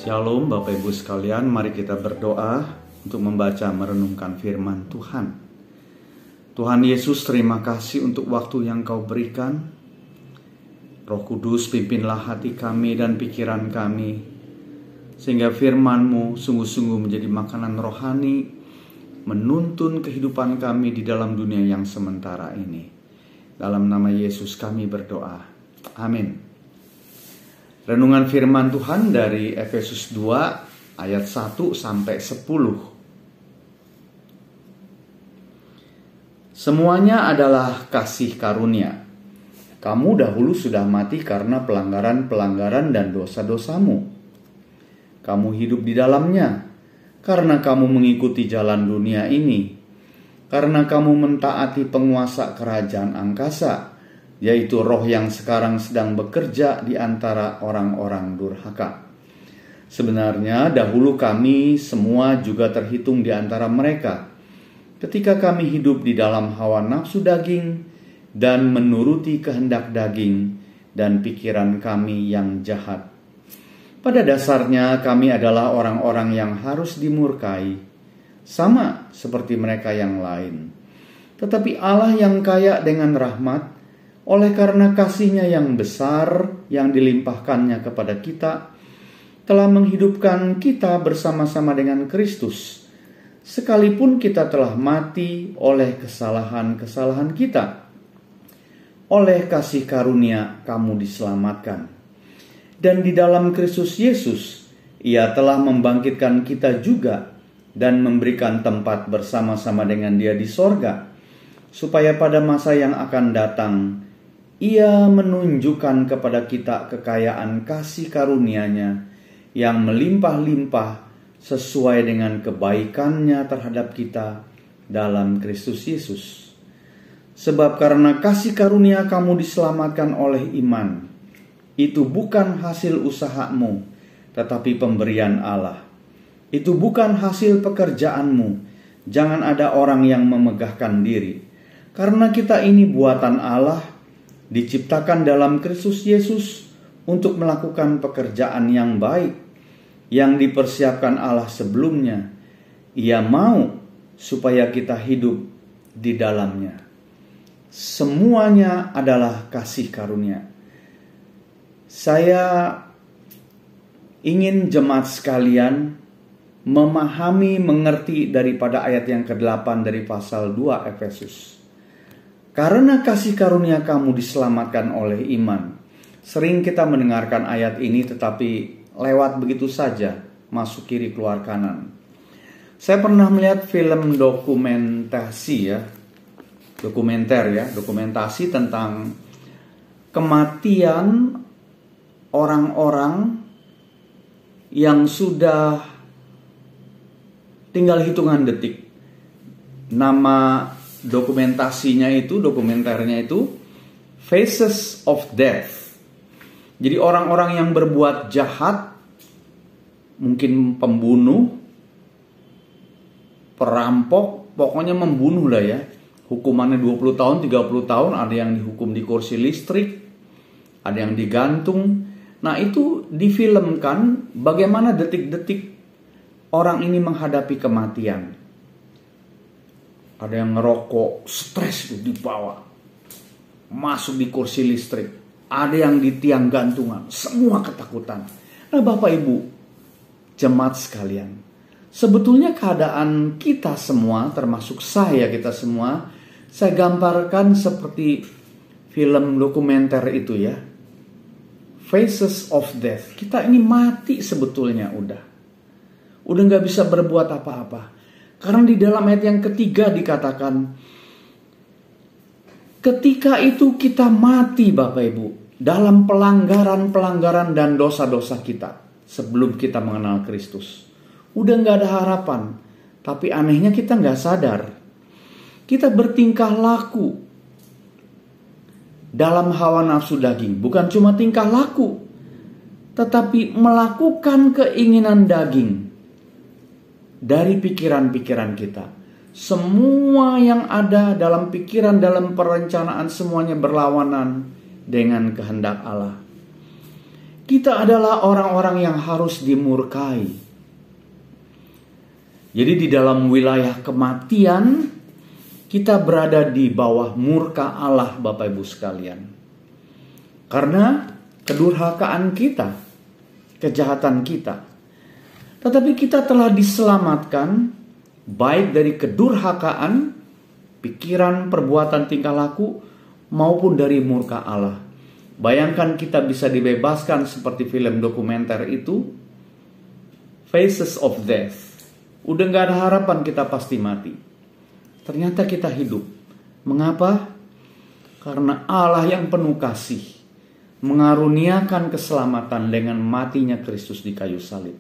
Shalom Bapak Ibu sekalian, mari kita berdoa untuk membaca merenungkan firman Tuhan. Tuhan Yesus, terima kasih untuk waktu yang Kau berikan. Roh Kudus, pimpinlah hati kami dan pikiran kami, sehingga firman-Mu sungguh-sungguh menjadi makanan rohani, menuntun kehidupan kami di dalam dunia yang sementara ini. Dalam nama Yesus kami berdoa. Amin. Renungan firman Tuhan dari Efesus 2 ayat 1 sampai 10. Semuanya adalah kasih karunia. Kamu dahulu sudah mati karena pelanggaran-pelanggaran dan dosa-dosamu. Kamu hidup di dalamnya karena kamu mengikuti jalan dunia ini. Karena kamu mentaati penguasa kerajaan angkasa, yaitu roh yang sekarang sedang bekerja di antara orang-orang durhaka. Sebenarnya dahulu kami semua juga terhitung di antara mereka, ketika kami hidup di dalam hawa nafsu daging dan menuruti kehendak daging dan pikiran kami yang jahat. Pada dasarnya kami adalah orang-orang yang harus dimurkai, sama seperti mereka yang lain. Tetapi Allah yang kaya dengan rahmat, oleh karena kasih-Nya yang besar yang dilimpahkannya kepada kita, telah menghidupkan kita bersama-sama dengan Kristus, sekalipun kita telah mati oleh kesalahan-kesalahan kita. Oleh kasih karunia kamu diselamatkan. Dan di dalam Kristus Yesus, Ia telah membangkitkan kita juga dan memberikan tempat bersama-sama dengan Dia di sorga, supaya pada masa yang akan datang, Ia menunjukkan kepada kita kekayaan kasih karunia-Nya yang melimpah-limpah sesuai dengan kebaikan-Nya terhadap kita dalam Kristus Yesus. Sebab karena kasih karunia kamu diselamatkan oleh iman. Itu bukan hasil usahamu, tetapi pemberian Allah. Itu bukan hasil pekerjaanmu. Jangan ada orang yang memegahkan diri. Karena kita ini buatan Allah, diciptakan dalam Kristus Yesus untuk melakukan pekerjaan yang baik yang dipersiapkan Allah sebelumnya. Ia mau supaya kita hidup di dalamnya. Semuanya adalah kasih karunia. Saya ingin jemaat sekalian memahami, mengerti daripada ayat yang ke-8 dari pasal 2 Efesus. Karena kasih karunia kamu diselamatkan oleh iman. Sering kita mendengarkan ayat ini tetapi lewat begitu saja, masuk kiri keluar kanan. Saya pernah melihat film dokumentasi tentang kematian orang-orang yang sudah tinggal hitungan detik. Nama dokumenternya itu Faces of Death. Jadi orang-orang yang berbuat jahat, mungkin pembunuh, perampok, pokoknya membunuh lah ya. Hukumannya 20 tahun, 30 tahun, ada yang dihukum di kursi listrik, ada yang digantung. Nah, itu difilmkan bagaimana detik-detik orang ini menghadapi kematian. Ada yang ngerokok, stres itu dibawa, masuk di kursi listrik. Ada yang di tiang gantungan, semua ketakutan. Nah Bapak Ibu, jemaat sekalian, sebetulnya keadaan kita semua, termasuk kita semua, saya gambarkan seperti film dokumenter itu ya. Faces of Death. Kita ini mati sebetulnya udah gak bisa berbuat apa-apa. Karena di dalam ayat yang ketiga dikatakan, ketika itu kita mati Bapak Ibu, dalam pelanggaran-pelanggaran dan dosa-dosa kita, sebelum kita mengenal Kristus. Udah gak ada harapan, tapi anehnya kita gak sadar. Kita bertingkah laku dalam hawa nafsu daging. Bukan cuma tingkah laku, tetapi melakukan keinginan daging dari pikiran-pikiran kita. Semua yang ada dalam pikiran, dalam perencanaan, semuanya berlawanan dengan kehendak Allah. kita adalah orang-orang yang harus dimurkai. Jadi di dalam wilayah kematian, kita berada di bawah murka Allah, Bapak Ibu sekalian. Karena kedurhakaan kita, kejahatan kita. Tetapi kita telah diselamatkan baik dari kedurhakaan, pikiran, perbuatan, tingkah laku, maupun dari murka Allah. Bayangkan kita bisa dibebaskan seperti film dokumenter itu, Faces of Death. Udah gak ada harapan, kita pasti mati. Ternyata kita hidup. Mengapa? Karena Allah yang penuh kasih mengaruniakan keselamatan dengan matinya Kristus di kayu salib.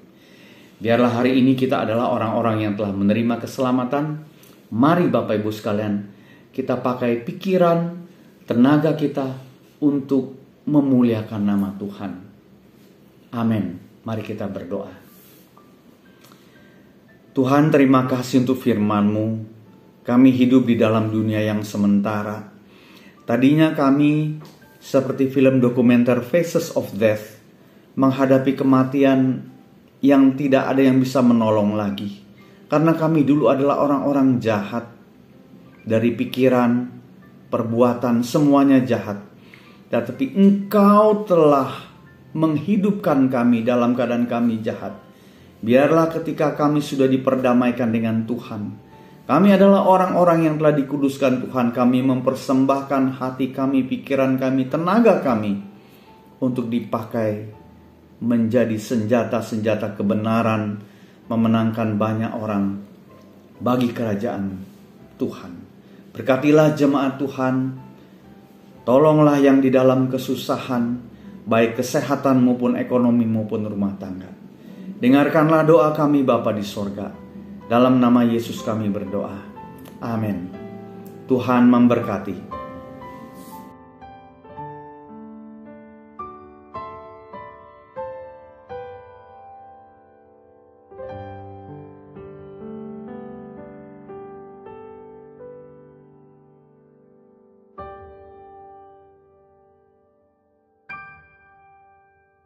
Biarlah hari ini kita adalah orang-orang yang telah menerima keselamatan. Mari Bapak Ibu sekalian, kita pakai pikiran, tenaga kita untuk memuliakan nama Tuhan. Amin. Mari kita berdoa. Tuhan, terima kasih untuk firman-Mu. Kami hidup di dalam dunia yang sementara. Tadinya kami seperti film dokumenter Faces of Death, menghadapi kematian yang tidak ada yang bisa menolong lagi. Karena kami dulu adalah orang-orang jahat. Dari pikiran, perbuatan, semuanya jahat. Tetapi Engkau telah menghidupkan kami dalam keadaan kami jahat. Biarlah ketika kami sudah diperdamaikan dengan Tuhan, kami adalah orang-orang yang telah dikuduskan Tuhan. Kami mempersembahkan hati kami, pikiran kami, tenaga kami untuk dipakai menjadi senjata-senjata kebenaran, memenangkan banyak orang bagi kerajaan Tuhan. Berkatilah jemaat Tuhan. Tolonglah yang di dalam kesusahan, baik kesehatan maupun ekonomi maupun rumah tangga. Dengarkanlah doa kami Bapa di sorga. Dalam nama Yesus kami berdoa. Amin. Tuhan memberkati.